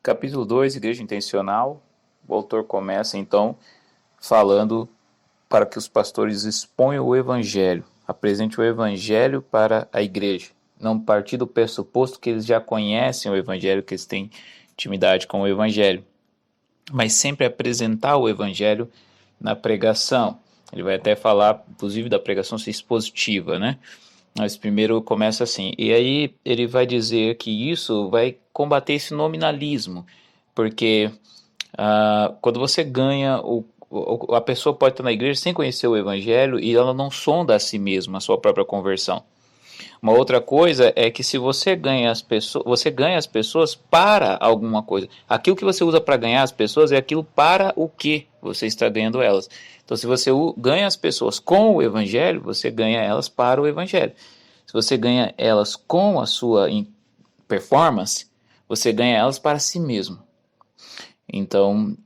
Capítulo 2, Igreja Intencional. O autor começa então falando para que os pastores exponham o Evangelho, apresente o Evangelho para a igreja, não partir do pressuposto que eles já conhecem o Evangelho, que eles têm intimidade com o Evangelho, mas sempre apresentar o Evangelho na pregação. Ele vai até falar, inclusive, da pregação ser expositiva, né? Mas primeiro começa assim, e aí ele vai dizer que isso vai combater esse nominalismo, porque quando você ganha, a pessoa pode estar na igreja sem conhecer o evangelho e ela não sonda a si mesma a sua própria conversão. Uma outra coisa é que se você ganha as pessoas para alguma coisa. Aquilo que você usa para ganhar as pessoas é aquilo para o que você está ganhando elas. Então, se você ganha as pessoas com o evangelho, você ganha elas para o evangelho. Se você ganha elas com a sua performance, você ganha elas para si mesmo. Então,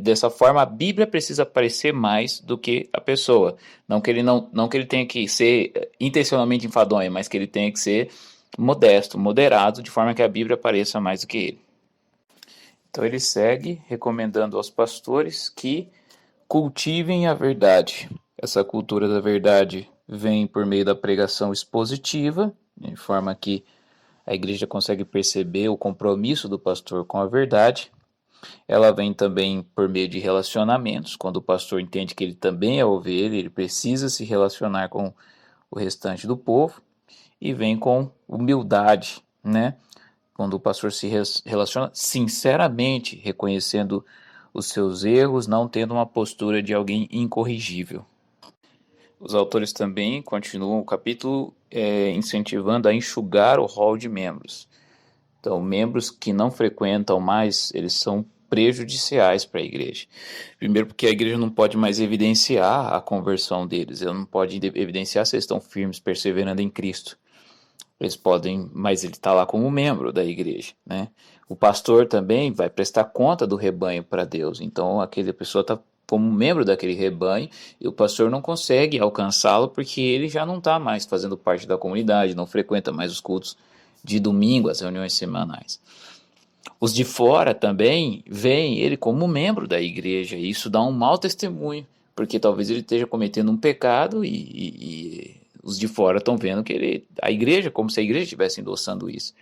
dessa forma, a Bíblia precisa aparecer mais do que a pessoa. Não que ele tenha que ser intencionalmente enfadonho, mas que ele tenha que ser modesto, moderado, de forma que a Bíblia apareça mais do que ele. Então, ele segue recomendando aos pastores que cultivem a verdade. Essa cultura da verdade vem por meio da pregação expositiva, de forma que a igreja consegue perceber o compromisso do pastor com a verdade. Ela vem também por meio de relacionamentos, quando o pastor entende que ele também é ovelha, ele precisa se relacionar com o restante do povo, e vem com humildade, né? Quando o pastor se relaciona sinceramente, reconhecendo os seus erros, não tendo uma postura de alguém incorrigível. Os autores também continuam o capítulo incentivando a enxugar o rol de membros. Então, membros que não frequentam mais, eles são prejudiciais para a igreja. Primeiro porque a igreja não pode mais evidenciar a conversão deles, ela não pode evidenciar se eles estão firmes, perseverando em Cristo. Eles podem, mas ele está lá como membro da igreja, né? O pastor também vai prestar conta do rebanho para Deus, então aquela pessoa está como membro daquele rebanho e o pastor não consegue alcançá-lo porque ele já não está mais fazendo parte da comunidade, não frequenta mais os cultos de domingo, as reuniões semanais. Os de fora também veem ele como membro da igreja, e isso dá um mau testemunho, porque talvez ele esteja cometendo um pecado e os de fora estão vendo que a igreja, como se a igreja estivesse endossando isso.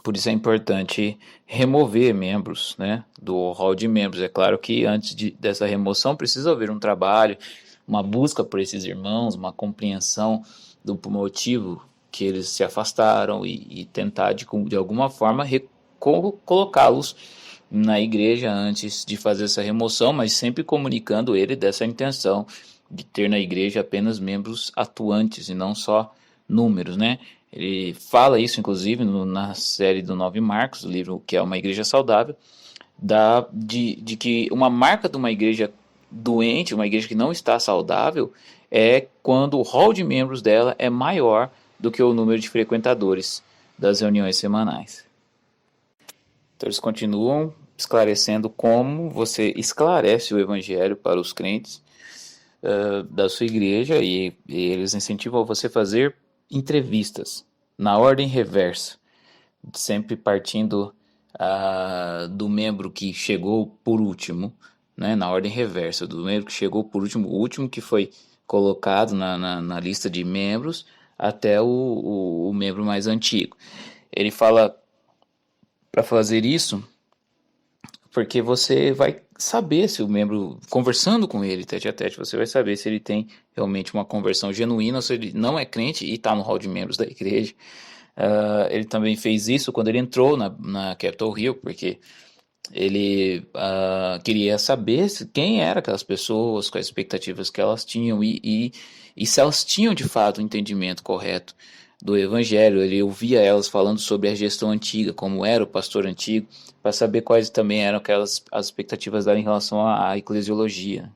Por isso é importante remover membros, né, do hall de membros. É claro que antes dessa remoção precisa haver um trabalho, uma busca por esses irmãos, uma compreensão do motivo que eles se afastaram e tentar de alguma forma colocá-los na igreja antes de fazer essa remoção, mas sempre comunicando ele dessa intenção de ter na igreja apenas membros atuantes e não só números, né? Ele fala isso, inclusive, na série do 9 Marcos, o livro que é Uma Igreja Saudável, de que uma marca de uma igreja doente, uma igreja que não está saudável, é quando o rol de membros dela é maior do que o número de frequentadores das reuniões semanais. Então eles continuam esclarecendo como você esclarece o evangelho para os crentes da sua igreja e eles incentivam você a fazer entrevistas na ordem reversa, sempre partindo do membro que chegou por último, né, na ordem reversa, do membro que chegou por último, o último que foi colocado na lista de membros, até o membro mais antigo. Ele fala para fazer isso porque você vai saber se o membro, conversando com ele tete a tete, você vai saber se ele tem realmente uma conversão genuína ou se ele não é crente e está no hall de membros da igreja. Ele também fez isso quando ele entrou na Capitol Hill, porque ele queria saber quem eram aquelas pessoas, quais expectativas que elas tinham e se elas tinham de fato o entendimento correto do evangelho. Ele ouvia elas falando sobre a gestão antiga, como era o pastor antigo, para saber quais também eram as expectativas dela em relação à eclesiologia.